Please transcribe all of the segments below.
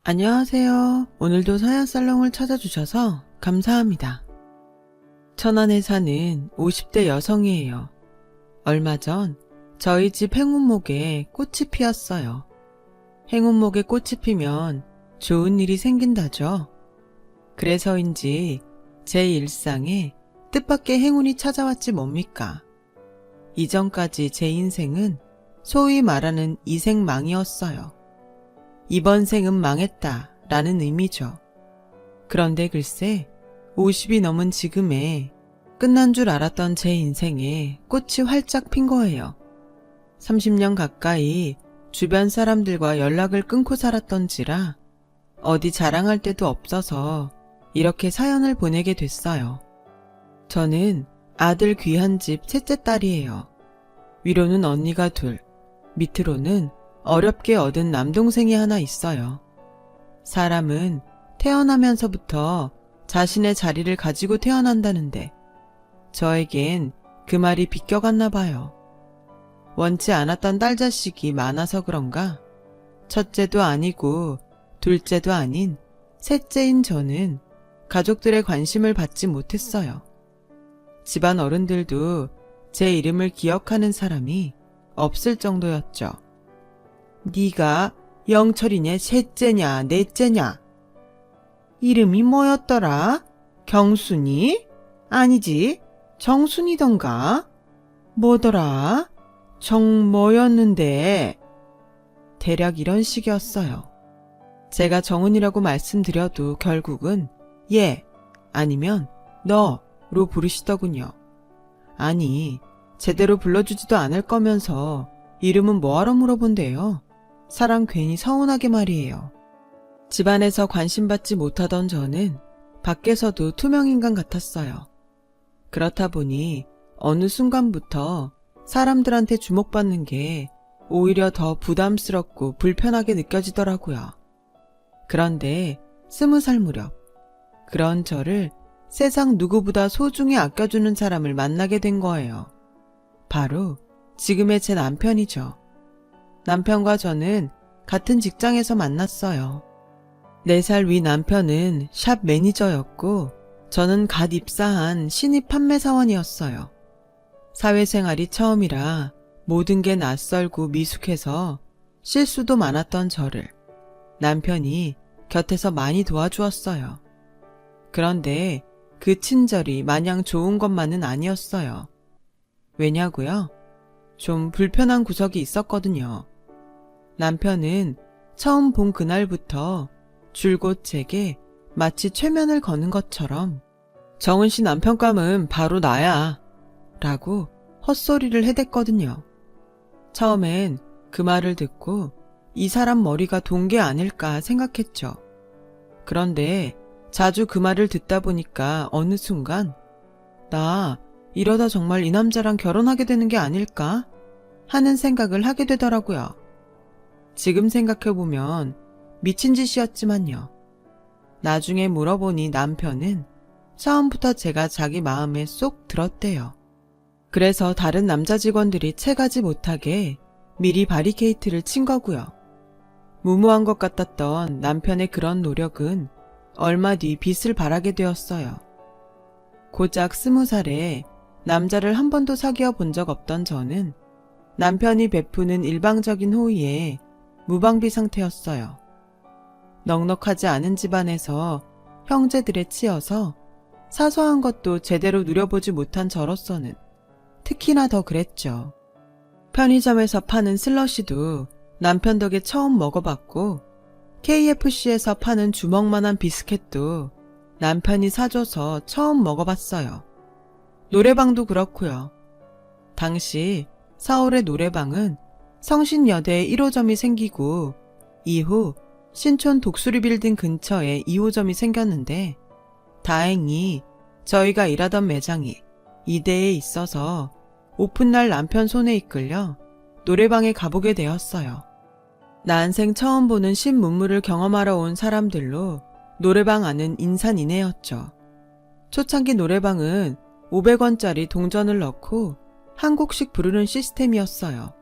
안녕하세요. 오늘도 사야살롱을 찾아주셔서 감사합니다. 천안에 사는 50대 여성이에요. 얼마 전 저희 집 행운목에 꽃이 피었어요. 행운목에 꽃이 피면 좋은 일이 생긴다죠. 그래서인지 제 일상에 뜻밖의 행운이 찾아왔지 뭡니까? 이전까지 제 인생은 소위 말하는 이생망이었어요. 이번 생은 망했다 라는 의미죠. 그런데 글쎄 50이 넘은 지금에 끝난 줄 알았던 제 인생에 꽃이 활짝 핀 거예요. 30년 가까이 주변 사람들과 연락을 끊고 살았던지라 어디 자랑할 데도 없어서 이렇게 사연을 보내게 됐어요. 저는 아들 귀한 집 셋째 딸이에요. 위로는 언니가 둘, 밑으로는 어렵게 얻은 남동생이 하나 있어요. 사람은 태어나면서부터 자신의 자리를 가지고 태어난다는데 저에겐 그 말이 비껴갔나 봐요. 원치 않았던 딸 자식이 많아서 그런가 첫째도 아니고 둘째도 아닌 셋째인 저는 가족들의 관심을 받지 못했어요. 집안 어른들도 제 이름을 기억하는 사람이 없을 정도였죠. 네가 영철이냐 셋째냐 넷째냐? 이름이 뭐였더라? 경순이? 아니지, 정순이던가? 뭐더라? 뭐였는데? 대략 이런 식이었어요. 제가 정은이라고 말씀드려도 결국은 얘 아니면 너로 부르시더군요. 아니, 제대로 불러주지도 않을 거면서 이름은 뭐하러 물어본대요? 사람 괜히 서운하게 말이에요. 집안에서 관심받지 못하던 저는 밖에서도 투명인간 같았어요. 그렇다 보니 어느 순간부터 사람들한테 주목받는 게 오히려 더 부담스럽고 불편하게 느껴지더라고요. 그런데 20살 무렵 그런 저를 세상 누구보다 소중히 아껴주는 사람을 만나게 된 거예요. 바로 지금의 제 남편이죠. 남편과 저는 같은 직장에서 만났어요. 4살 위 남편은 샵 매니저였고 저는 갓 입사한 신입 판매사원이었어요. 사회생활이 처음이라 모든 게 낯설고 미숙해서 실수도 많았던 저를 남편이 곁에서 많이 도와주었어요. 그런데 그 친절이 마냥 좋은 것만은 아니었어요. 왜냐고요? 좀 불편한 구석이 있었거든요. 남편은 처음 본 그날부터 줄곧 제게 마치 최면을 거는 것처럼 정은 씨 남편감은 바로 나야 라고 헛소리를 해댔거든요. 처음엔 그 말을 듣고 이 사람 머리가 돈 게 아닐까 생각했죠. 그런데 자주 그 말을 듣다 보니까 어느 순간 나 이러다 정말 이 남자랑 결혼하게 되는 게 아닐까 하는 생각을 하게 되더라고요. 지금 생각해보면 미친 짓이었지만요. 나중에 물어보니 남편은 처음부터 제가 자기 마음에 쏙 들었대요. 그래서 다른 남자 직원들이 채가지 못하게 미리 바리케이트를 친 거고요. 무모한 것 같았던 남편의 그런 노력은 얼마 뒤 빛을 발하게 되었어요. 고작 20살에 남자를 한 번도 사귀어 본 적 없던 저는 남편이 베푸는 일방적인 호의에 무방비 상태였어요. 넉넉하지 않은 집안에서 형제들에 치여서 사소한 것도 제대로 누려보지 못한 저로서는 특히나 더 그랬죠. 편의점에서 파는 슬러시도 남편 덕에 처음 먹어봤고 KFC에서 파는 주먹만한 비스켓도 남편이 사줘서 처음 먹어봤어요. 노래방도 그렇고요. 당시 서울의 노래방은 성신여대에 1호점이 생기고 이후 신촌 독수리 빌딩 근처에 2호점이 생겼는데 다행히 저희가 일하던 매장이 이대에 있어서 오픈날 남편 손에 이끌려 노래방에 가보게 되었어요. 난생 처음 보는 신문물을 경험하러 온 사람들로 노래방 안은 인산인해였죠. 초창기 노래방은 500원짜리 동전을 넣고 한 곡씩 부르는 시스템이었어요.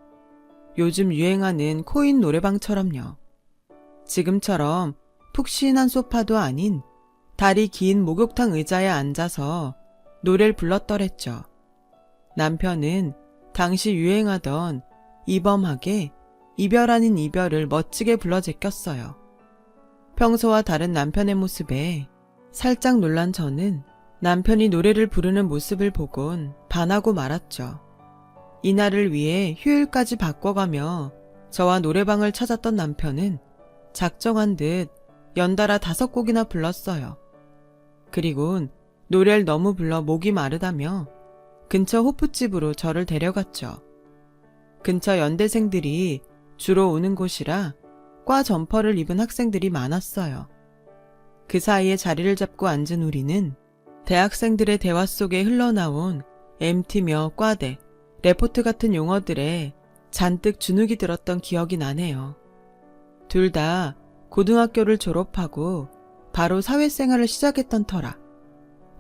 요즘 유행하는 코인 노래방처럼요. 지금처럼 푹신한 소파도 아닌 다리 긴 목욕탕 의자에 앉아서 노래를 불렀더랬죠. 남편은 당시 유행하던 이범학의 이별 아닌 이별을 멋지게 불러 제꼈어요. 평소와 다른 남편의 모습에 살짝 놀란 저는 남편이 노래를 부르는 모습을 보곤 반하고 말았죠. 이날을 위해 휴일까지 바꿔가며 저와 노래방을 찾았던 남편은 작정한 듯 연달아 5곡이나 불렀어요. 그리곤 노래를 너무 불러 목이 마르다며 근처 호프집으로 저를 데려갔죠. 근처 연대생들이 주로 오는 곳이라 과 점퍼를 입은 학생들이 많았어요. 그 사이에 자리를 잡고 앉은 우리는 대학생들의 대화 속에 흘러나온 MT며 과대, 레포트 같은 용어들에 잔뜩 주눅이 들었던 기억이 나네요. 둘 다 고등학교를 졸업하고 바로 사회생활을 시작했던 터라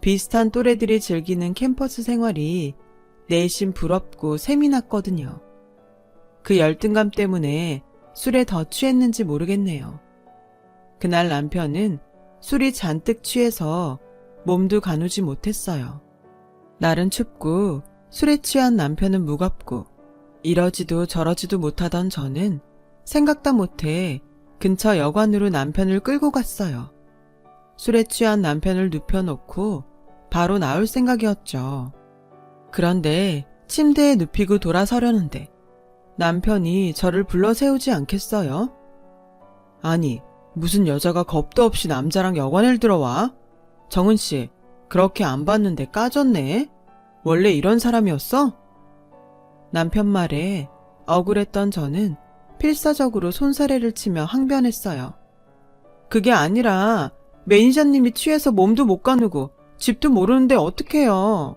비슷한 또래들이 즐기는 캠퍼스 생활이 내심 부럽고 셈이 났거든요. 그 열등감 때문에 술에 더 취했는지 모르겠네요. 그날 남편은 술이 잔뜩 취해서 몸도 가누지 못했어요. 날은 춥고 술에 취한 남편은 무겁고 이러지도 저러지도 못하던 저는 생각도 못해 근처 여관으로 남편을 끌고 갔어요. 술에 취한 남편을 눕혀놓고 바로 나올 생각이었죠. 그런데 침대에 눕히고 돌아서려는데 남편이 저를 불러 세우지 않겠어요? 아니, 무슨 여자가 겁도 없이 남자랑 여관을 들어와? 정은 씨, 그렇게 안 봤는데 까졌네? 원래 이런 사람이었어? 남편 말에 억울했던 저는 필사적으로 손사래를 치며 항변했어요. 그게 아니라 매니저님이 취해서 몸도 못 가누고 집도 모르는데 어떡해요.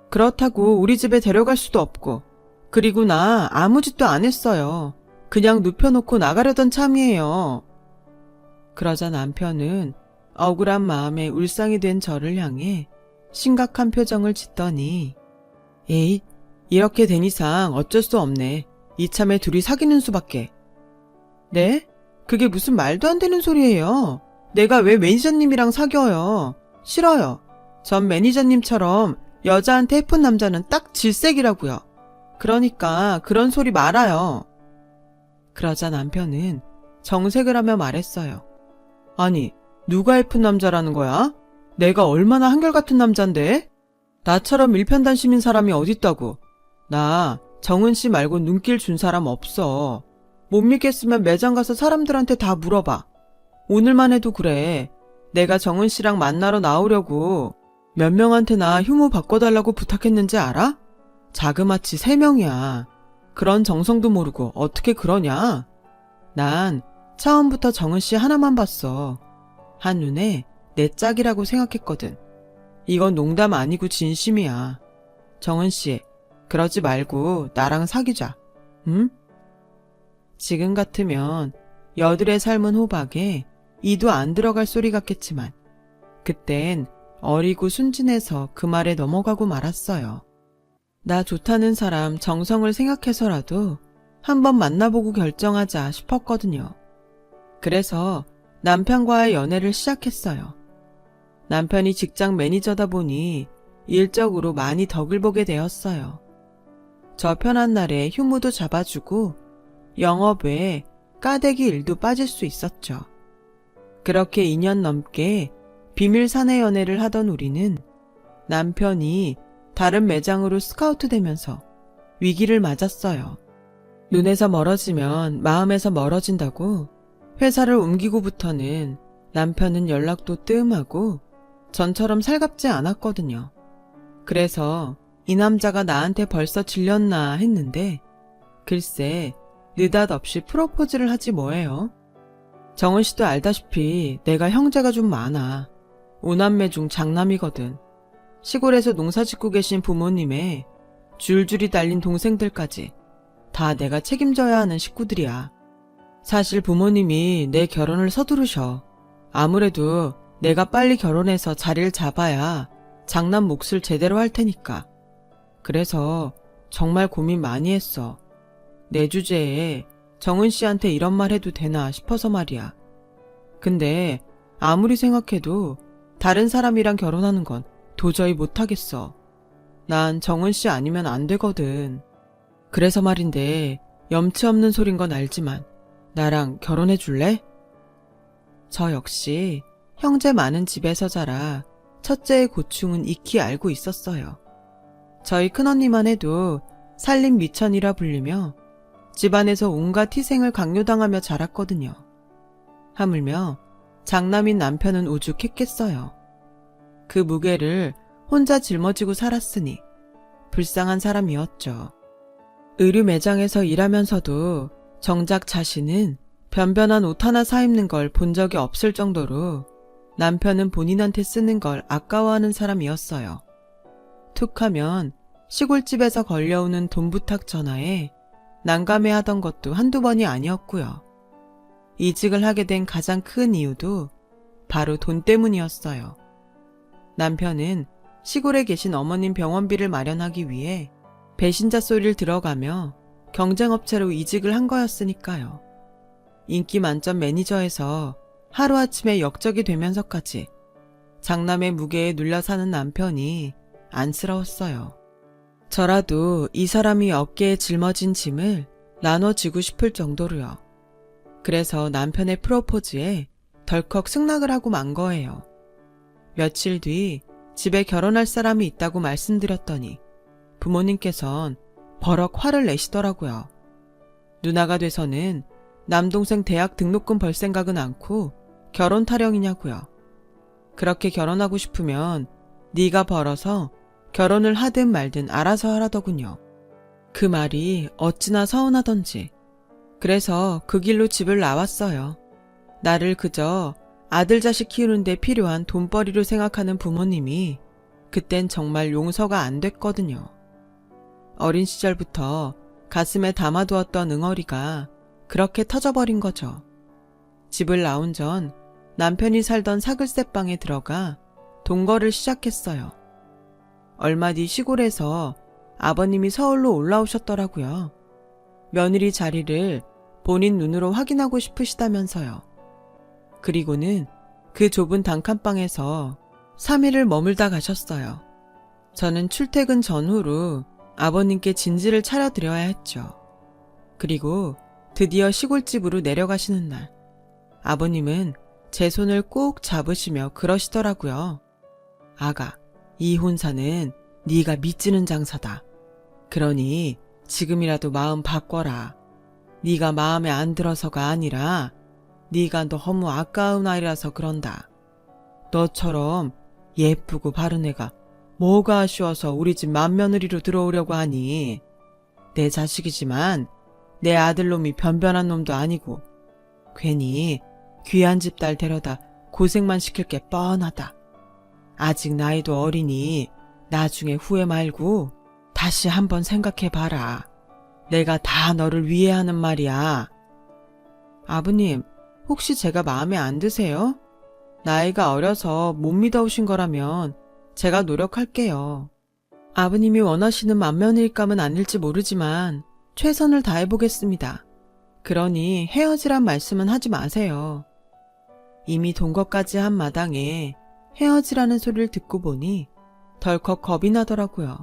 그렇다고 우리 집에 데려갈 수도 없고 그리고 나 아무 짓도 안 했어요. 그냥 눕혀놓고 나가려던 참이에요. 그러자 남편은 억울한 마음에 울상이 된 저를 향해 심각한 표정을 짓더니 에이, 이렇게 된 이상 어쩔 수 없네. 이참에 둘이 사귀는 수밖에. 네? 그게 무슨 말도 안 되는 소리예요. 내가 왜 매니저님이랑 사귀어요. 싫어요. 전 매니저님처럼 여자한테 예쁜 남자는 딱 질색이라고요. 그러니까 그런 소리 말아요. 그러자 남편은 정색을 하며 말했어요. 아니, 누가 예쁜 남자라는 거야? 내가 얼마나 한결같은 남잔데? 나처럼 일편단심인 사람이 어딨다고. 나 정은 씨 말고 눈길 준 사람 없어. 못 믿겠으면 매장 가서 사람들한테 다 물어봐. 오늘만 해도 그래. 내가 정은 씨랑 만나러 나오려고 몇 명한테나 휴무 바꿔달라고 부탁했는지 알아? 자그마치 3명이야. 그런 정성도 모르고 어떻게 그러냐? 난 처음부터 정은 씨 하나만 봤어. 한눈에 내 짝이라고 생각했거든. 이건 농담 아니고 진심이야. 정은 씨, 그러지 말고 나랑 사귀자. 응? 지금 같으면 여들의 삶은 호박에 이도 안 들어갈 소리 같겠지만 그땐 어리고 순진해서 그 말에 넘어가고 말았어요. 나 좋다는 사람 정성을 생각해서라도 한번 만나보고 결정하자 싶었거든요. 그래서 남편과의 연애를 시작했어요. 남편이 직장 매니저다 보니 일적으로 많이 덕을 보게 되었어요. 저 편한 날에 휴무도 잡아주고 영업 외에 까대기 일도 빠질 수 있었죠. 그렇게 2년 넘게 비밀 사내 연애를 하던 우리는 남편이 다른 매장으로 스카우트 되면서 위기를 맞았어요. 눈에서 멀어지면 마음에서 멀어진다고 회사를 옮기고부터는 남편은 연락도 뜸하고 전처럼 살갑지 않았거든요. 그래서 이 남자가 나한테 벌써 질렸나 했는데 글쎄 느닷없이 프로포즈를 하지 뭐예요. 정은 씨도 알다시피 내가 형제가 좀 많아. 5남매 중 장남이거든. 시골에서 농사 짓고 계신 부모님의 줄줄이 달린 동생들까지 다 내가 책임져야 하는 식구들이야. 사실 부모님이 내 결혼을 서두르셔. 아무래도 내가 빨리 결혼해서 자리를 잡아야 장남 몫을 제대로 할 테니까. 그래서 정말 고민 많이 했어. 내 주제에 정은 씨한테 이런 말 해도 되나 싶어서 말이야. 근데 아무리 생각해도 다른 사람이랑 결혼하는 건 도저히 못하겠어. 난 정은 씨 아니면 안 되거든. 그래서 말인데 염치 없는 소린 건 알지만 나랑 결혼해 줄래? 저 역시 형제 많은 집에서 자라 첫째의 고충은 익히 알고 있었어요. 저희 큰언니만 해도 살림 미천이라 불리며 집안에서 온갖 희생을 강요당하며 자랐거든요. 하물며 장남인 남편은 오죽했겠어요. 그 무게를 혼자 짊어지고 살았으니 불쌍한 사람이었죠. 의류 매장에서 일하면서도 정작 자신은 변변한 옷 하나 사입는 걸 본 적이 없을 정도로 남편은 본인한테 쓰는 걸 아까워하는 사람이었어요. 툭하면 시골집에서 걸려오는 돈 부탁 전화에 난감해하던 것도 한두 번이 아니었고요. 이직을 하게 된 가장 큰 이유도 바로 돈 때문이었어요. 남편은 시골에 계신 어머님 병원비를 마련하기 위해 배신자 소리를 들어가며 경쟁업체로 이직을 한 거였으니까요. 인기 만점 매니저에서 하루아침에 역적이 되면서까지 장남의 무게에 눌려 사는 남편이 안쓰러웠어요. 저라도 이 사람이 어깨에 짊어진 짐을 나눠지고 싶을 정도로요. 그래서 남편의 프로포즈에 덜컥 승낙을 하고 만 거예요. 며칠 뒤 집에 결혼할 사람이 있다고 말씀드렸더니 부모님께선 버럭 화를 내시더라고요. 누나가 돼서는 남동생 대학 등록금 벌 생각은 않고 결혼 타령이냐고요. 그렇게 결혼하고 싶으면 네가 벌어서 결혼을 하든 말든 알아서 하라더군요. 그 말이 어찌나 서운하던지 그래서 그 길로 집을 나왔어요. 나를 그저 아들 자식 키우는데 필요한 돈벌이로 생각하는 부모님이 그땐 정말 용서가 안 됐거든요. 어린 시절부터 가슴에 담아두었던 응어리가 그렇게 터져버린 거죠. 집을 나온 전 남편이 살던 사글세방에 들어가 동거를 시작했어요. 얼마 뒤 시골에서 아버님이 서울로 올라오셨더라고요. 며느리 자리를 본인 눈으로 확인하고 싶으시다면서요. 그리고는 그 좁은 단칸방에서 3일을 머물다 가셨어요. 저는 출퇴근 전후로 아버님께 진지를 차려드려야 했죠. 그리고 드디어 시골집으로 내려가시는 날, 아버님은 제 손을 꼭 잡으시며 그러시더라고요. 아가, 이 혼사는 네가 미치는 장사다. 그러니 지금이라도 마음 바꿔라. 네가 마음에 안 들어서가 아니라 네가 너무 아까운 아이라서 그런다. 너처럼 예쁘고 바른 애가 뭐가 아쉬워서 우리 집 맏며느리로 들어오려고 하니. 내 자식이지만 내 아들놈이 변변한 놈도 아니고 괜히 귀한 집 딸 데려다 고생만 시킬 게 뻔하다. 아직 나이도 어리니 나중에 후회 말고 다시 한번 생각해봐라. 내가 다 너를 위해 하는 말이야. 아버님, 혹시 제가 마음에 안 드세요? 나이가 어려서 못 믿어오신 거라면 제가 노력할게요. 아버님이 원하시는 맏며느리감은 아닐지 모르지만 최선을 다해보겠습니다. 그러니 헤어지란 말씀은 하지 마세요. 이미 동거까지 한 마당에 헤어지라는 소리를 듣고 보니 덜컥 겁이 나더라고요.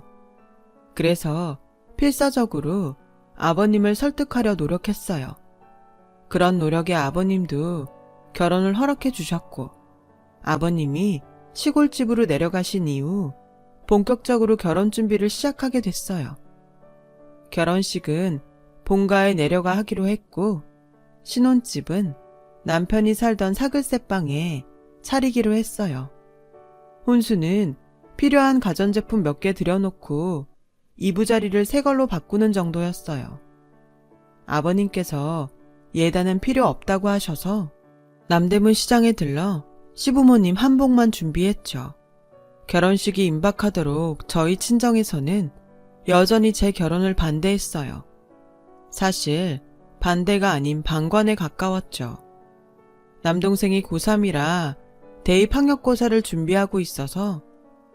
그래서 필사적으로 아버님을 설득하려 노력했어요. 그런 노력에 아버님도 결혼을 허락해 주셨고 아버님이 시골집으로 내려가신 이후 본격적으로 결혼 준비를 시작하게 됐어요. 결혼식은 본가에 내려가 하기로 했고 신혼집은 남편이 살던 사글세방에 차리기로 했어요. 혼수는 필요한 가전제품 몇 개 들여놓고 이부자리를 새 걸로 바꾸는 정도였어요. 아버님께서 예단은 필요 없다고 하셔서 남대문 시장에 들러 시부모님 한복만 준비했죠. 결혼식이 임박하도록 저희 친정에서는 여전히 제 결혼을 반대했어요. 사실 반대가 아닌 방관에 가까웠죠. 남동생이 고3이라 대입학력고사를 준비하고 있어서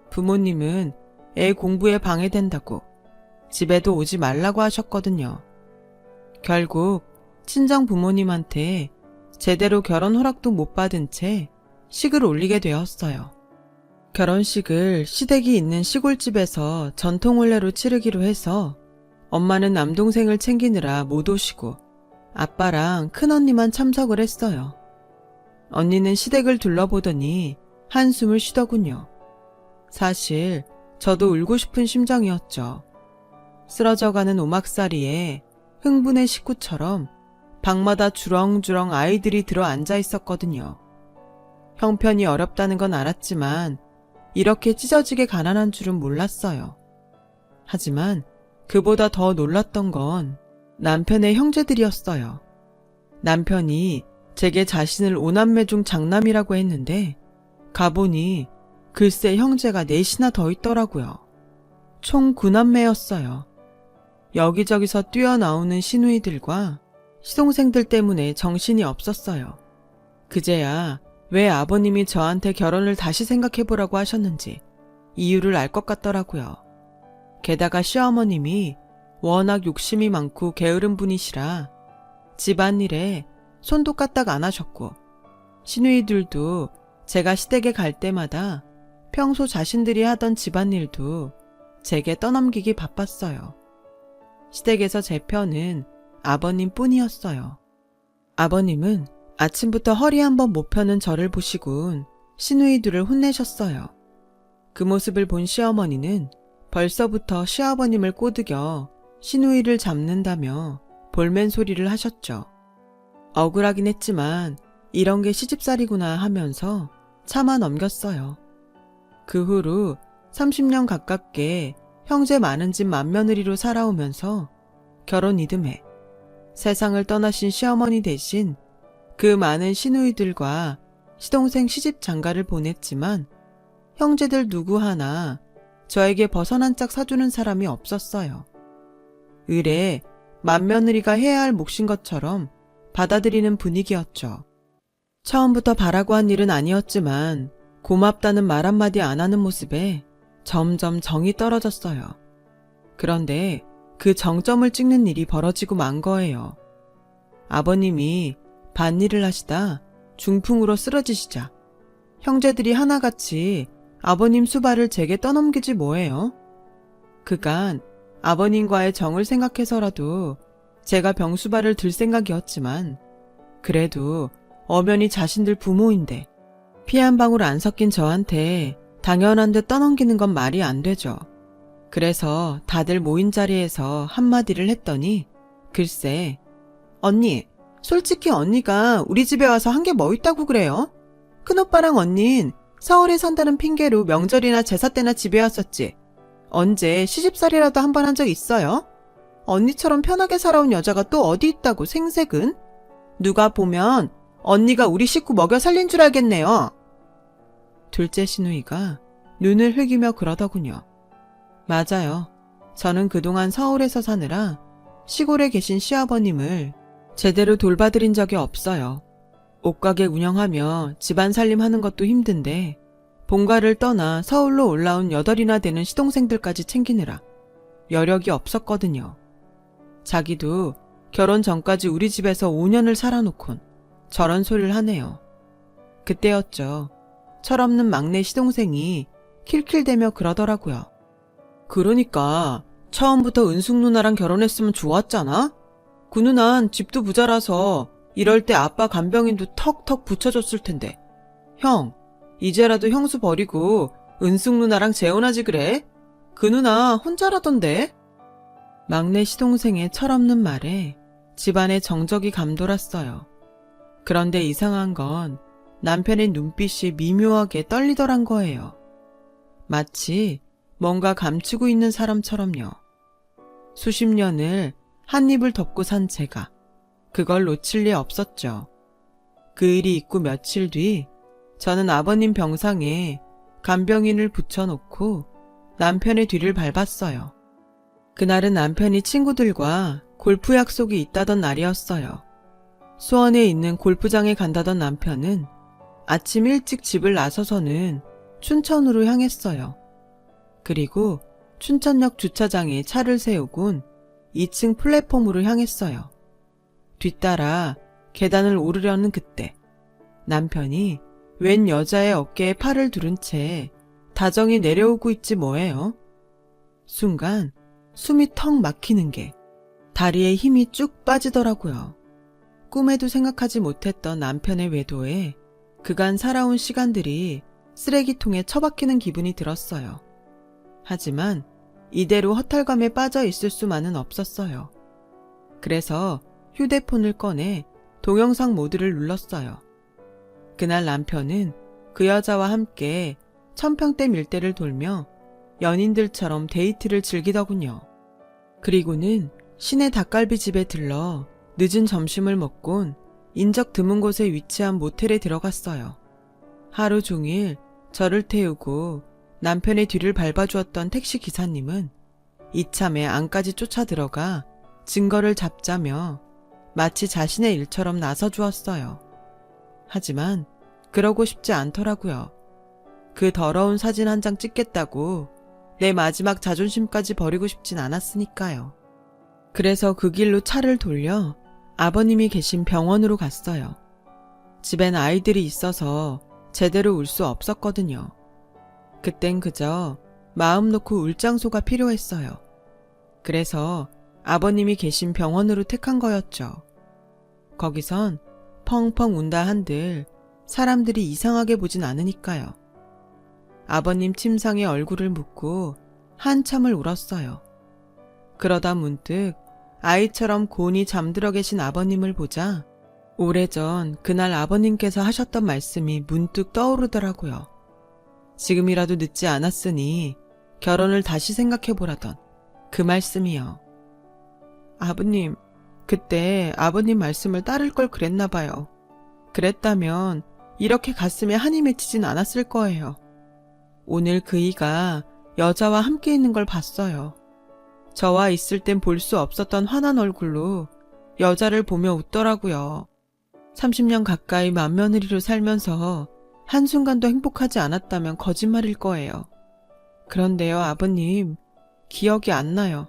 부모님은 애 공부에 방해된다고 집에도 오지 말라고 하셨거든요. 결국 친정 부모님한테 제대로 결혼 허락도 못 받은 채 식을 올리게 되었어요. 결혼식을 시댁이 있는 시골집에서 전통혼례로 치르기로 해서 엄마는 남동생을 챙기느라 못 오시고 아빠랑 큰언니만 참석을 했어요. 언니는 시댁을 둘러보더니 한숨을 쉬더군요. 사실 저도 울고 싶은 심정이었죠. 쓰러져가는 오막살이에 흥분의 식구처럼 방마다 주렁주렁 아이들이 들어 앉아 있었거든요. 형편이 어렵다는 건 알았지만 이렇게 찢어지게 가난한 줄은 몰랐어요. 하지만 그보다 더 놀랐던 건 남편의 형제들이었어요. 남편이 제게 자신을 오남매 중 장남이라고 했는데 가보니 글쎄 형제가 넷이나 더 있더라고요. 총 9남매였어요. 여기저기서 뛰어나오는 시누이들과 시동생들 때문에 정신이 없었어요. 그제야 왜 아버님이 저한테 결혼을 다시 생각해보라고 하셨는지 이유를 알 것 같더라고요. 게다가 시어머님이 워낙 욕심이 많고 게으른 분이시라 집안일에 손도 까딱 안 하셨고 시누이들도 제가 시댁에 갈 때마다 평소 자신들이 하던 집안일도 제게 떠넘기기 바빴어요. 시댁에서 제 편은 아버님 뿐이었어요. 아버님은 아침부터 허리 한번 못 펴는 저를 보시곤 시누이들을 혼내셨어요. 그 모습을 본 시어머니는 벌써부터 시아버님을 꼬드겨 시누이를 잡는다며 볼멘 소리를 하셨죠. 억울하긴 했지만 이런 게 시집살이구나 하면서 참아 넘겼어요. 그 후로 30년 가깝게 형제 많은 집 맏며느리로 살아오면서 결혼 이듬해 세상을 떠나신 시어머니 대신 그 많은 시누이들과 시동생 시집 장가를 보냈지만 형제들 누구 하나 저에게 벗어난 짝 사주는 사람이 없었어요. 의례 맏며느리가 해야 할 몫인 것처럼 받아들이는 분위기였죠. 처음부터 바라고 한 일은 아니었지만 고맙다는 말 한마디 안 하는 모습에 점점 정이 떨어졌어요. 그런데 그 정점을 찍는 일이 벌어지고 만 거예요. 아버님이 밭일을 하시다 중풍으로 쓰러지시자 형제들이 하나같이 아버님 수발을 제게 떠넘기지 뭐예요. 그간 아버님과의 정을 생각해서라도 제가 병수발을 들 생각이었지만 그래도 엄연히 자신들 부모인데 피 한 방울 안 섞인 저한테 당연한 듯 떠넘기는 건 말이 안 되죠. 그래서 다들 모인 자리에서 한마디를 했더니 글쎄 언니 솔직히 언니가 우리 집에 와서 한 게 뭐 있다고 그래요? 큰오빠랑 언닌 서울에 산다는 핑계로 명절이나 제사 때나 집에 왔었지. 언제 시집살이라도 한 번 한 적 있어요? 언니처럼 편하게 살아온 여자가 또 어디 있다고 생색은? 누가 보면 언니가 우리 식구 먹여 살린 줄 알겠네요. 둘째 시누이가 눈을 흘기며 그러더군요. 맞아요. 저는 그동안 서울에서 사느라 시골에 계신 시아버님을 제대로 돌봐드린 적이 없어요. 옷가게 운영하며 집안 살림하는 것도 힘든데 본가를 떠나 서울로 올라온 8이나 되는 시동생들까지 챙기느라 여력이 없었거든요. 자기도 결혼 전까지 우리 집에서 5년을 살아놓곤 저런 소리를 하네요. 그때였죠. 철없는 막내 시동생이 킬킬대며 그러더라고요. 그러니까 처음부터 은숙 누나랑 결혼했으면 좋았잖아? 그 누난 집도 부자라서 이럴 때 아빠 간병인도 턱턱 붙여줬을 텐데. 형, 이제라도 형수 버리고 은숙 누나랑 재혼하지 그래? 그 누나 혼자라던데? 막내 시동생의 철없는 말에 집안에 정적이 감돌았어요. 그런데 이상한 건 남편의 눈빛이 미묘하게 떨리더란 거예요. 마치 뭔가 감추고 있는 사람처럼요. 수십 년을 한 입을 덮고 산 제가 그걸 놓칠 리 없었죠. 그 일이 있고 며칠 뒤 저는 아버님 병상에 간병인을 붙여놓고 남편의 뒤를 밟았어요. 그날은 남편이 친구들과 골프 약속이 있다던 날이었어요. 수원에 있는 골프장에 간다던 남편은 아침 일찍 집을 나서서는 춘천으로 향했어요. 그리고 춘천역 주차장에 차를 세우곤 2층 플랫폼으로 향했어요. 뒤따라 계단을 오르려는 그때 남편이 웬 여자의 어깨에 팔을 두른 채 다정히 내려오고 있지 뭐예요? 순간 숨이 턱 막히는 게 다리에 힘이 쭉 빠지더라고요. 꿈에도 생각하지 못했던 남편의 외도에 그간 살아온 시간들이 쓰레기통에 처박히는 기분이 들었어요. 하지만 이대로 허탈감에 빠져 있을 수만은 없었어요. 그래서 휴대폰을 꺼내 동영상 모드를 눌렀어요. 그날 남편은 그 여자와 함께 천평대 밀대를 돌며 연인들처럼 데이트를 즐기더군요. 그리고는 시내 닭갈비집에 들러 늦은 점심을 먹곤 인적 드문 곳에 위치한 모텔에 들어갔어요. 하루 종일 저를 태우고 남편의 뒤를 밟아주었던 택시 기사님은 이참에 안까지 쫓아 들어가 증거를 잡자며 마치 자신의 일처럼 나서주었어요. 하지만 그러고 싶지 않더라고요. 그 더러운 사진 한 장 찍겠다고 내 마지막 자존심까지 버리고 싶진 않았으니까요. 그래서 그 길로 차를 돌려 아버님이 계신 병원으로 갔어요. 집엔 아이들이 있어서 제대로 울 수 없었거든요. 그땐 그저 마음 놓고 울 장소가 필요했어요. 그래서 아버님이 계신 병원으로 택한 거였죠. 거기선 펑펑 운다 한들 사람들이 이상하게 보진 않으니까요. 아버님 침상에 얼굴을 묻고 한참을 울었어요. 그러다 문득 아이처럼 곤히 잠들어 계신 아버님을 보자 오래전 그날 아버님께서 하셨던 말씀이 문득 떠오르더라고요. 지금이라도 늦지 않았으니 결혼을 다시 생각해보라던 그 말씀이요. 아버님, 그때 아버님 말씀을 따를 걸 그랬나 봐요. 그랬다면 이렇게 가슴에 한이 맺히진 않았을 거예요. 오늘 그이가 여자와 함께 있는 걸 봤어요. 저와 있을 땐 볼 수 없었던 환한 얼굴로 여자를 보며 웃더라고요. 30년 가까이 맏며느리로 살면서 한순간도 행복하지 않았다면 거짓말일 거예요. 그런데요, 아버님, 기억이 안 나요.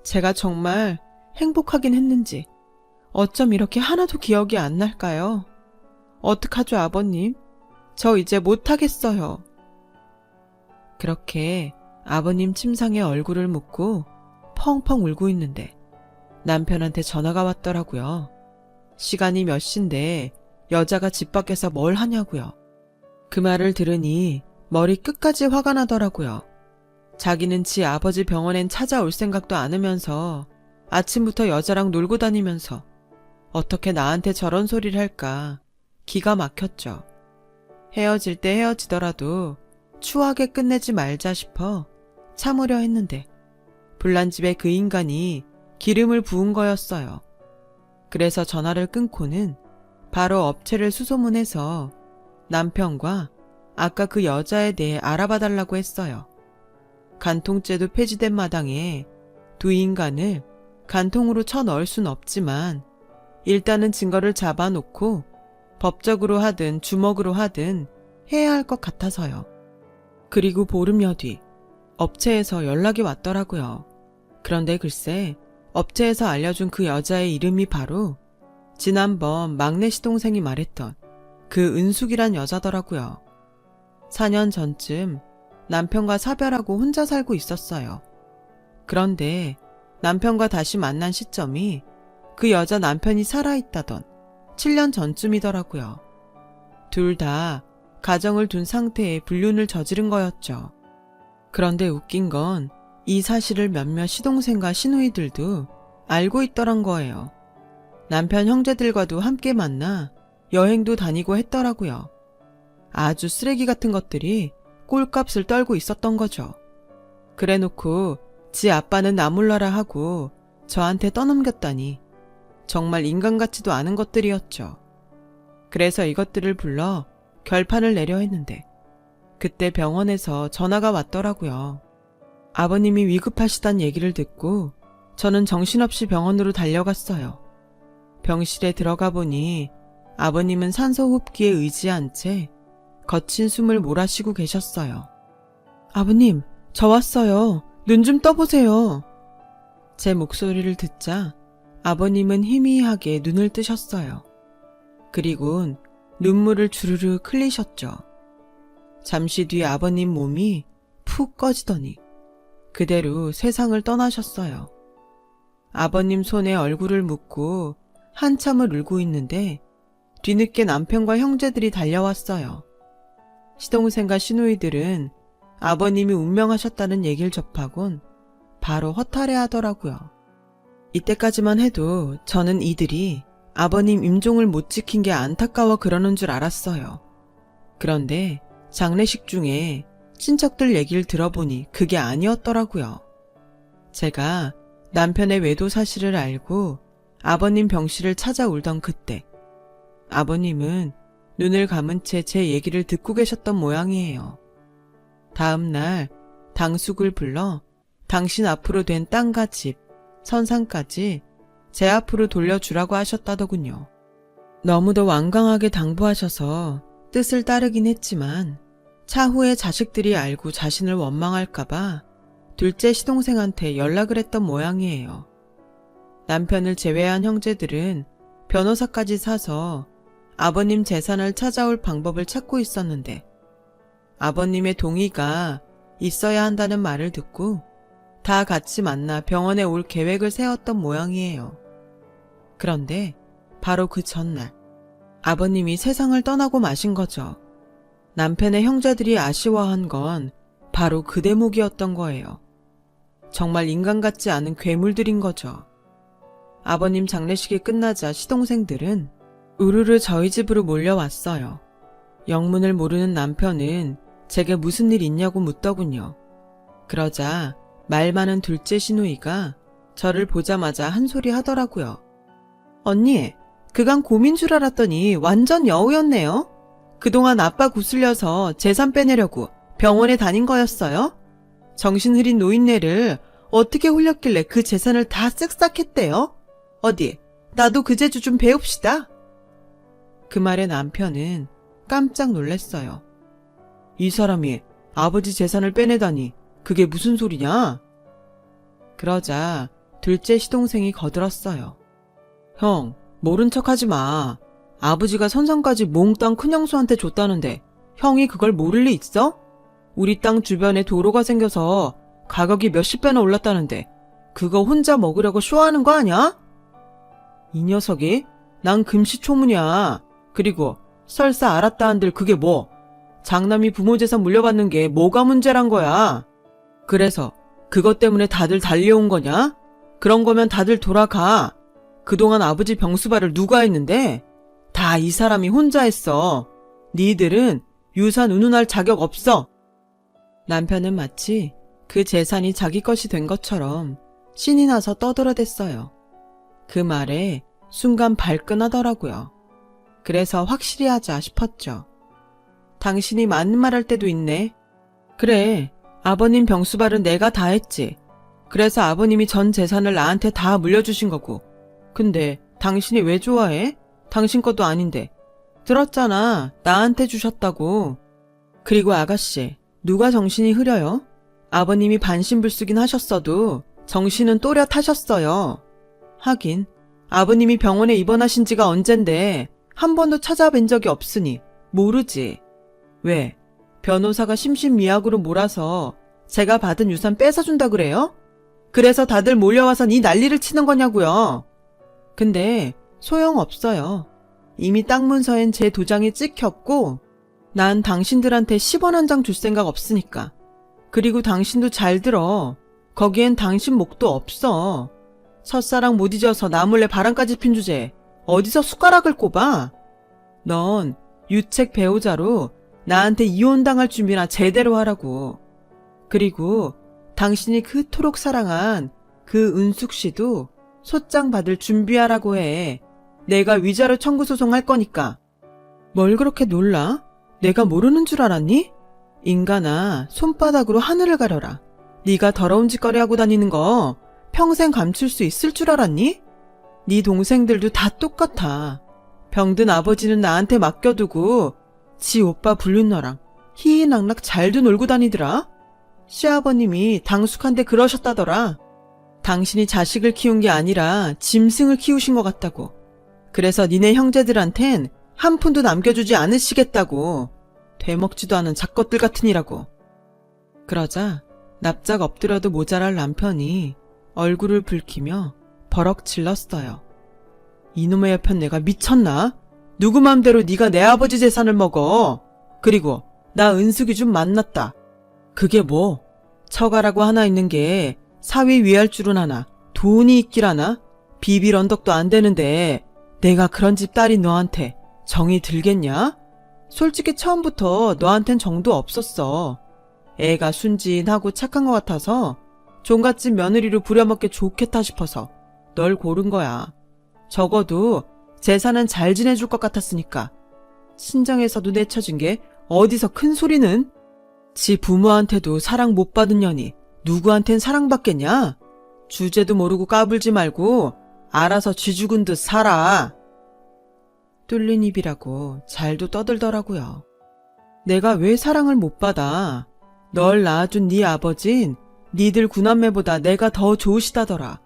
제가 정말 행복하긴 했는지 어쩜 이렇게 하나도 기억이 안 날까요? 어떡하죠, 아버님? 저 이제 못하겠어요. 그렇게 아버님 침상에 얼굴을 묻고 펑펑 울고 있는데 남편한테 전화가 왔더라고요. 시간이 몇 시인데 여자가 집 밖에서 뭘 하냐고요. 그 말을 들으니 머리 끝까지 화가 나더라고요. 자기는 지 아버지 병원엔 찾아올 생각도 않으면서 아침부터 여자랑 놀고 다니면서 어떻게 나한테 저런 소리를 할까 기가 막혔죠. 헤어질 때 헤어지더라도 추하게 끝내지 말자 싶어 참으려 했는데 불난집에 그 인간이 기름을 부은 거였어요. 그래서 전화를 끊고는 바로 업체를 수소문해서 남편과 아까 그 여자에 대해 알아봐 달라고 했어요. 간통죄도 폐지된 마당에 두 인간을 간통으로 쳐넣을 순 없지만 일단은 증거를 잡아놓고 법적으로 하든 주먹으로 하든 해야 할 것 같아서요. 그리고 보름여 뒤 업체에서 연락이 왔더라고요. 그런데 글쎄 업체에서 알려준 그 여자의 이름이 바로 지난번 막내 시동생이 말했던 그 은숙이란 여자더라고요. 4년 전쯤 남편과 사별하고 혼자 살고 있었어요. 그런데 남편과 다시 만난 시점이 그 여자 남편이 살아있다던 7년 전쯤이더라고요. 둘 다 가정을 둔 상태에 불륜을 저지른 거였죠. 그런데 웃긴 건 이 사실을 몇몇 시동생과 시누이들도 알고 있더란 거예요. 남편 형제들과도 함께 만나 여행도 다니고 했더라고요. 아주 쓰레기 같은 것들이 꼴값을 떨고 있었던 거죠. 그래놓고 지 아빠는 나몰라라 하고 저한테 떠넘겼다니 정말 인간 같지도 않은 것들이었죠. 그래서 이것들을 불러 결판을 내려 했는데 그때 병원에서 전화가 왔더라고요. 아버님이 위급하시단 얘기를 듣고 저는 정신없이 병원으로 달려갔어요. 병실에 들어가 보니 아버님은 산소호흡기에 의지한 채 거친 숨을 몰아쉬고 계셨어요. 아버님, 저 왔어요. 눈 좀 떠보세요. 제 목소리를 듣자 아버님은 희미하게 눈을 뜨셨어요. 그리곤 눈물을 주르르 흘리셨죠. 잠시 뒤 아버님 몸이 푹 꺼지더니 그대로 세상을 떠나셨어요. 아버님 손에 얼굴을 묻고 한참을 울고 있는데 뒤늦게 남편과 형제들이 달려왔어요. 시동생과 시누이들은 아버님이 운명하셨다는 얘기를 접하곤 바로 허탈해하더라고요. 이때까지만 해도 저는 이들이 아버님 임종을 못 지킨 게 안타까워 그러는 줄 알았어요. 그런데 장례식 중에 친척들 얘기를 들어보니 그게 아니었더라고요. 제가 남편의 외도 사실을 알고 아버님 병실을 찾아 울던 그때 아버님은 눈을 감은 채 제 얘기를 듣고 계셨던 모양이에요. 다음 날 당숙을 불러 당신 앞으로 된 땅과 집, 선상까지 제 앞으로 돌려주라고 하셨다더군요. 너무도 완강하게 당부하셔서 뜻을 따르긴 했지만 차후에 자식들이 알고 자신을 원망할까봐 둘째 시동생한테 연락을 했던 모양이에요. 남편을 제외한 형제들은 변호사까지 사서 아버님 재산을 찾아올 방법을 찾고 있었는데 아버님의 동의가 있어야 한다는 말을 듣고 다 같이 만나 병원에 올 계획을 세웠던 모양이에요. 그런데 바로 그 전날 아버님이 세상을 떠나고 마신 거죠. 남편의 형제들이 아쉬워한 건 바로 그 대목이었던 거예요. 정말 인간 같지 않은 괴물들인 거죠. 아버님 장례식이 끝나자 시동생들은 우르르 저희 집으로 몰려왔어요. 영문을 모르는 남편은 제게 무슨 일 있냐고 묻더군요. 그러자 말 많은 둘째 시누이가 저를 보자마자 한 소리 하더라고요. 언니, 그간 곰인 줄 알았더니 완전 여우였네요. 그동안 아빠 구슬려서 재산 빼내려고 병원에 다닌 거였어요? 정신 흐린 노인네를 어떻게 홀렸길래 그 재산을 다 쓱싹했대요? 어디, 나도 그 재주 좀 배웁시다. 그 말에 남편은 깜짝 놀랐어요. 이 사람이 아버지 재산을 빼내다니 그게 무슨 소리냐? 그러자 둘째 시동생이 거들었어요. 형, 모른 척하지 마. 아버지가 선상까지 몽땅 큰형수한테 줬다는데 형이 그걸 모를 리 있어? 우리 땅 주변에 도로가 생겨서 가격이 몇십 배나 올랐다는데 그거 혼자 먹으려고 쇼하는 거 아니야? 이 녀석이? 난 금시초문이야. 그리고 설사 알았다 한들 그게 뭐? 장남이 부모 재산 물려받는 게 뭐가 문제란 거야? 그래서 그것 때문에 다들 달려온 거냐? 그런 거면 다들 돌아가. 그동안 아버지 병수발을 누가 했는데? 다 이 사람이 혼자 했어. 니들은 유산 운운할 자격 없어. 남편은 마치 그 재산이 자기 것이 된 것처럼 신이 나서 떠들어댔어요. 그 말에 순간 발끈하더라고요. 그래서 확실히 하자 싶었죠. 당신이 맞는 말 할 때도 있네. 그래, 아버님 병수발은 내가 다 했지. 그래서 아버님이 전 재산을 나한테 다 물려주신 거고. 근데 당신이 왜 좋아해? 당신 것도 아닌데. 들었잖아, 나한테 주셨다고. 그리고 아가씨, 누가 정신이 흐려요? 아버님이 반신불수긴 하셨어도 정신은 또렷하셨어요. 하긴 아버님이 병원에 입원하신 지가 언젠데 한 번도 찾아뵌 적이 없으니 모르지. 왜? 변호사가 심신미약으로 몰아서 제가 받은 유산 뺏어준다 그래요? 그래서 다들 몰려와서 이 난리를 치는 거냐고요. 근데 소용없어요. 이미 땅 문서엔 제 도장이 찍혔고 난 당신들한테 10원 한 장 줄 생각 없으니까. 그리고 당신도 잘 들어. 거기엔 당신 목도 없어. 첫사랑 못 잊어서 나 몰래 바람까지 핀 주제에 어디서 숟가락을 꼽아? 넌 유책 배우자로 나한테 이혼당할 준비나 제대로 하라고. 그리고 당신이 그토록 사랑한 그 은숙 씨도 소장 받을 준비하라고 해. 내가 위자료 청구 소송할 거니까. 뭘 그렇게 놀라? 내가 모르는 줄 알았니? 인간아, 손바닥으로 하늘을 가려라. 네가 더러운 짓거리 하고 다니는 거 평생 감출 수 있을 줄 알았니? 네 동생들도 다 똑같아. 병든 아버지는 나한테 맡겨두고 지 오빠 불륜너랑 희희낙낙 잘도 놀고 다니더라. 시아버님이 당숙한테 그러셨다더라. 당신이 자식을 키운 게 아니라 짐승을 키우신 것 같다고. 그래서 니네 형제들한텐 한 푼도 남겨주지 않으시겠다고. 되먹지도 않은 작것들 같으니라고. 그러자 납작 엎드려도 모자랄 남편이 얼굴을 붉히며 버럭 질렀어요. 이놈의 여편 내가 미쳤나? 누구 맘대로 네가 내 아버지 재산을 먹어. 그리고 나 은숙이 좀 만났다. 그게 뭐? 처가라고 하나 있는 게 사위 위할 줄은 아나 돈이 있길 하나? 비빌 언덕도 안 되는데 내가 그런 집 딸이 너한테 정이 들겠냐? 솔직히 처음부터 너한텐 정도 없었어. 애가 순진하고 착한 것 같아서 종갓집 며느리로 부려먹기 좋겠다 싶어서 널 고른 거야. 적어도 재산은 잘 지내줄 것 같았으니까. 친정에서도 내쳐진 게 어디서 큰 소리는? 지 부모한테도 사랑 못 받은 년이 누구한텐 사랑받겠냐? 주제도 모르고 까불지 말고 알아서 쥐 죽은 듯 살아. 뚫린 입이라고 잘도 떠들더라고요. 내가 왜 사랑을 못 받아? 널 낳아준 네 아버진 니들 구남매보다 내가 더 좋으시다더라.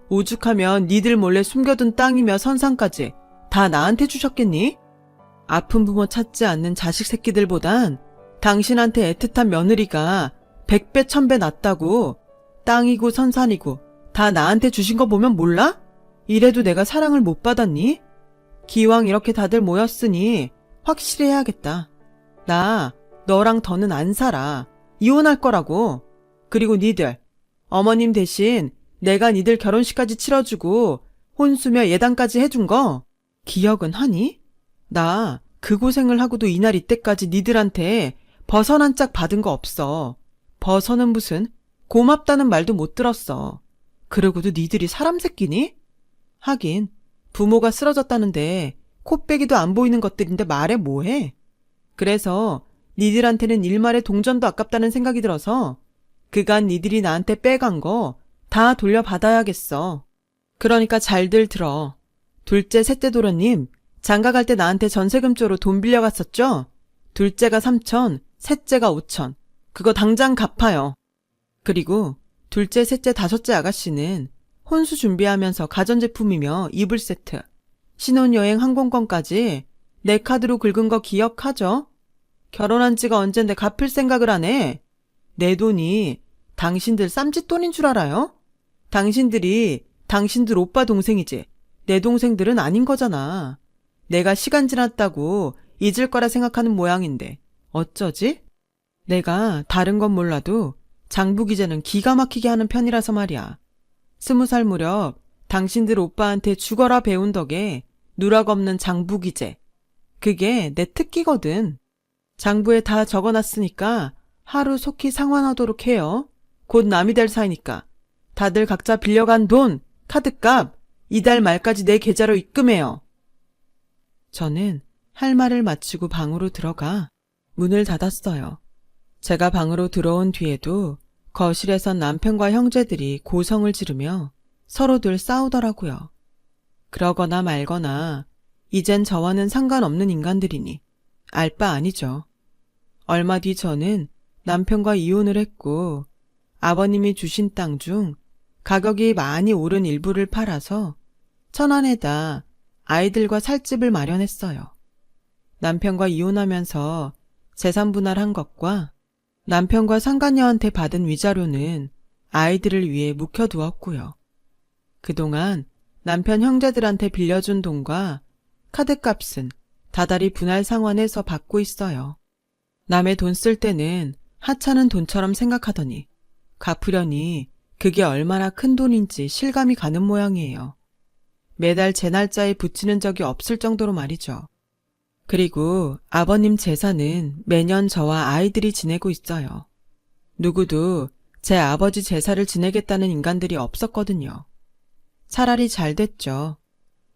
오죽하면 니들 몰래 숨겨둔 땅이며 선상까지 다 나한테 주셨겠니? 아픈 부모 찾지 않는 자식 새끼들보단 당신한테 애틋한 며느리가 100배 1000배 낫다고. 땅이고 선산이고 다 나한테 주신 거 보면 몰라? 이래도 내가 사랑을 못 받았니? 기왕 이렇게 다들 모였으니 확실히 해야겠다. 나 너랑 더는 안 살아. 이혼할 거라고. 그리고 니들 어머님 대신 내가 니들 결혼식까지 치러주고 혼수며 예단까지 해준 거 기억은 하니? 나 그 고생을 하고도 이날 이때까지 니들한테 버선 한 짝 받은 거 없어. 버선은 무슨 고맙다는 말도 못 들었어. 그러고도 니들이 사람 새끼니? 하긴 부모가 쓰러졌다는데 코빼기도 안 보이는 것들인데 말해 뭐해? 그래서 니들한테는 일말의 동전도 아깝다는 생각이 들어서 그간 니들이 나한테 빼간 거 다 돌려받아야겠어. 그러니까 잘들 들어. 둘째, 셋째 도련님 장가 갈 때 나한테 전세금조로 돈 빌려갔었죠? 둘째가 3천, 셋째가 5천. 그거 당장 갚아요. 그리고 둘째, 셋째, 다섯째 아가씨는 혼수 준비하면서 가전제품이며 이불 세트, 신혼여행 항공권까지 내 카드로 긁은 거 기억하죠? 결혼한 지가 언젠데 갚을 생각을 하네. 내 돈이 당신들 쌈짓돈인 줄 알아요? 당신들이 당신들 오빠 동생이지 내 동생들은 아닌 거잖아. 내가 시간 지났다고 잊을 거라 생각하는 모양인데 어쩌지? 내가 다른 건 몰라도 장부기재는 기가 막히게 하는 편이라서 말이야. 20살 무렵 당신들 오빠한테 죽어라 배운 덕에 누락 없는 장부기재. 그게 내 특기거든. 장부에 다 적어놨으니까 하루 속히 상환하도록 해요. 곧 남이 될 사이니까. 다들 각자 빌려간 돈, 카드값 이달 말까지 내 계좌로 입금해요. 저는 할 말을 마치고 방으로 들어가 문을 닫았어요. 제가 방으로 들어온 뒤에도 거실에선 남편과 형제들이 고성을 지르며 서로들 싸우더라고요. 그러거나 말거나 이젠 저와는 상관없는 인간들이니 알 바 아니죠. 얼마 뒤 저는 남편과 이혼을 했고 아버님이 주신 땅 중 가격이 많이 오른 일부를 팔아서 천안에다 아이들과 살 집을 마련했어요. 남편과 이혼하면서 재산 분할한 것과 남편과 상간녀한테 받은 위자료는 아이들을 위해 묵혀두었고요. 그동안 남편 형제들한테 빌려준 돈과 카드값은 다달이 분할 상환해서 받고 있어요. 남의 돈 쓸 때는 하찮은 돈처럼 생각하더니 갚으려니 그게 얼마나 큰 돈인지 실감이 가는 모양이에요. 매달 제 날짜에 붙이는 적이 없을 정도로 말이죠. 그리고 아버님 제사는 매년 저와 아이들이 지내고 있어요. 누구도 제 아버지 제사를 지내겠다는 인간들이 없었거든요. 차라리 잘 됐죠.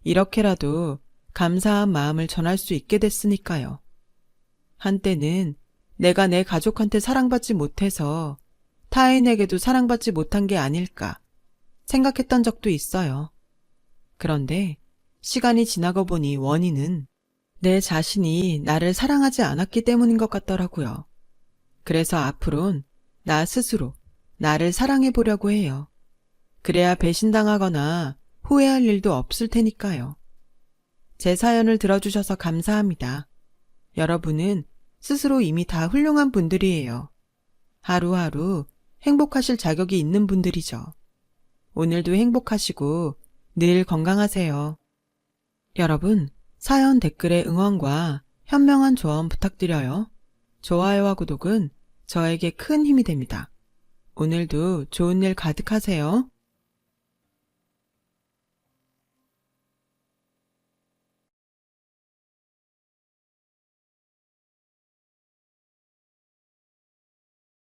이렇게라도 감사한 마음을 전할 수 있게 됐으니까요. 한때는 내가 내 가족한테 사랑받지 못해서 타인에게도 사랑받지 못한 게 아닐까 생각했던 적도 있어요. 그런데 시간이 지나고 보니 원인은 내 자신이 나를 사랑하지 않았기 때문인 것 같더라고요. 그래서 앞으론 나 스스로 나를 사랑해 보려고 해요. 그래야 배신당하거나 후회할 일도 없을 테니까요. 제 사연을 들어주셔서 감사합니다. 여러분은 스스로 이미 다 훌륭한 분들이에요. 하루하루 행복하실 자격이 있는 분들이죠. 오늘도 행복하시고 늘 건강하세요. 여러분, 사연 댓글에 응원과 현명한 조언 부탁드려요. 좋아요와 구독은 저에게 큰 힘이 됩니다. 오늘도 좋은 일 가득하세요.